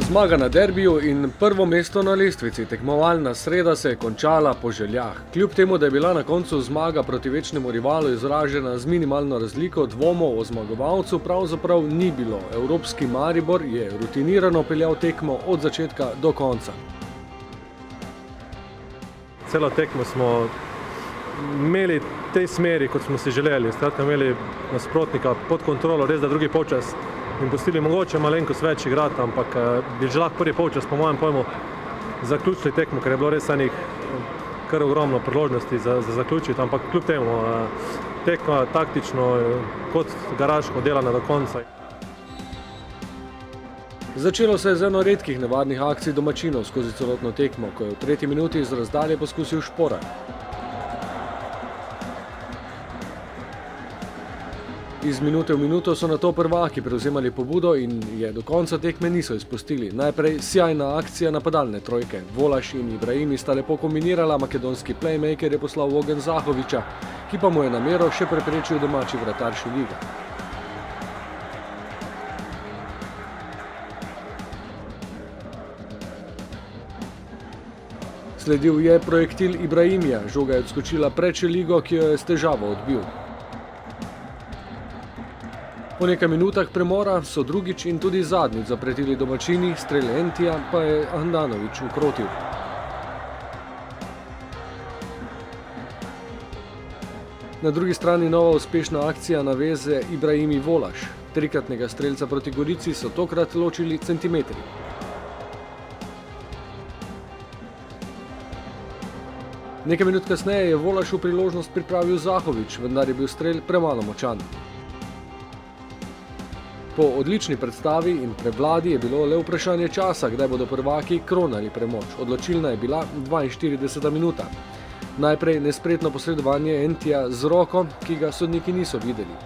Zmaga na derbiju in prvo mesto na lestvici. Tekmovalna sreda se je končala po željah. Kljub temu, da je bila na koncu zmaga proti večnemu rivalu izražena z minimalno razliko, dvomov o zmagovalcu pravzaprav ni bilo. Evropski Maribor je rutinirano peljal tekmo od začetka do konca. Celo tekmo smo imeli v tej smeri, kot smo si želeli. Skratka, imeli nasprotnika pod kontrolo, res da drugi polčas in pustili mogoče malenkost več igrati, ampak bi že lahko prvi polčas, po mojem pojmu, zaključili tekmo, ker je bilo res enih kar ogromno priložnosti za zaključiti, ampak kljub temu tekma taktično kot garaško delana do konca. Začelo se je z eno redkih nevarnih akcij domačinov skozi celotno tekmo, ko je v tretji minuti iz razdalje poskusil Šporar. Iz minute v minuto so nato prvaki prevzemali pobudo in je do konca tekme niso izpustili. Najprej sjajna akcija napadalne trojke. Volaš in Ibrahimi sta lepo kombinirala, makedonski playmaker je poslal v ogenj Zahovića, ki pa mu je namero še preprečil domači vratar Šeliga. Sledil je projektil Ibrahimija, žoga je odskočila pred Šeligo, ki jo je s težavo odbil. Po nekaj minutah premora so drugič in tudi zadnjič zapretili domačini, strel Entija pa je Handanović ukrotil. Na drugi strani nova uspešna akcija naveze Ibrahimi Volaš. Trikratnega strelca proti Gorici so tokrat ločili centimetri. Nekaj minut kasneje je Volašu priložnost pripravil Zahović, vendar je bil strel premalo močan. Po odlični predstavi in prevladi je bilo le vprašanje časa, kdaj bodo prvaki kronali premoč. Odločilna je bila 42. minuta. Najprej nespretno posredovanje Entija z roko, ki ga sodniki niso videli.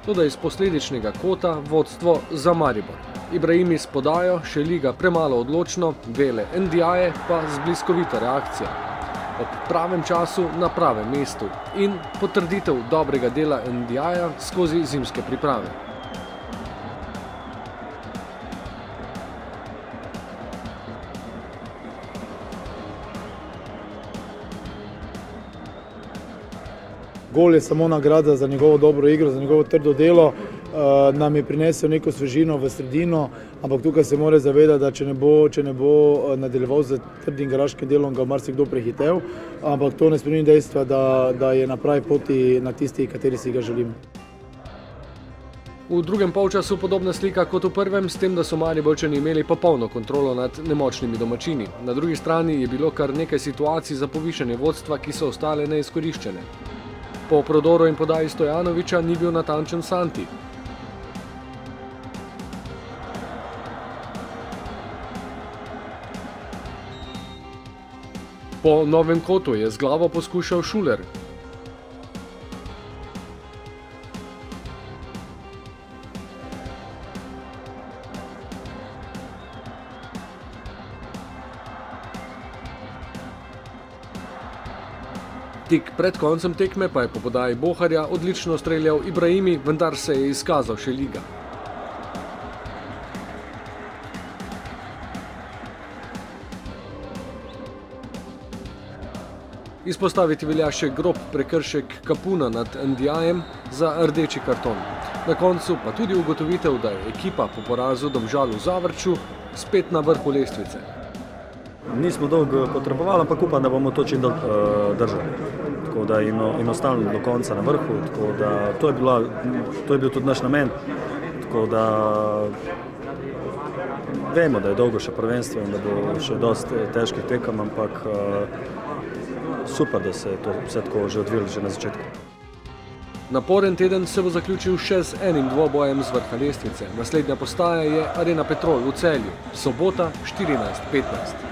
Toda iz posledičnega kota vodstvo za Maribor. Ibrahimi s podajo, Šeliga premalo odločno, Vele Ndiaye pa z bliskovito reakcijo. Ob pravem času na pravem mestu in potrditev dobrega dela Ndiaja skozi zimske priprave. Gol je samo nagrada za njegovo dobro igro, za njegovo trdo delo, nam je prinesel neko svežino v sredino, ampak tukaj se mora zavedati, da če ne bo nadaljeval z trdim garaškim delom, ga marsikdo prehitev, ampak to ne spremeni dejstva, da je na pravi poti na tisti, kateri si ga želimo. V drugem polčasu podobna slika kot v prvem, s tem, da so Mariborčani imeli popolno kontrolo nad nemočnimi domačini. Na drugi strani je bilo kar nekaj situacij za povišanje vodstva, ki so ostale neizkoriščene. Po prodoru in podaji Stojanovića ni bil natančen Santi. Po novem kotu je z glavo poskušal Šuler. Tik pred koncem tekme pa je po podaji Boharja odlično streljal Ibrahimi, vendar se je izkazal Šeliga. Izpostaviti velja še grob prekršek Kapuna nad Ndiajem za rdeči karton. Na koncu pa tudi ugotovitev, da je ekipa po porazu Domžal v Zavrču spet na vrhu lestvice. Nismo dolgo potrebovali, ampak upam, da bomo to čim držali. Tako da in ostali do konca na vrhu. Tako da to je bil tudi naš namen. Tako da vemo, da je dolgo še prvenstvo in da bo še dosti težkih tekem, ampak super, da se je to vse tako že odvilo že na začetku. Naporen teden se bo zaključil še z enim dvobojem z vrha lestvice. Naslednja postaja je Arena Petrol v Celju. Sobota 14:15.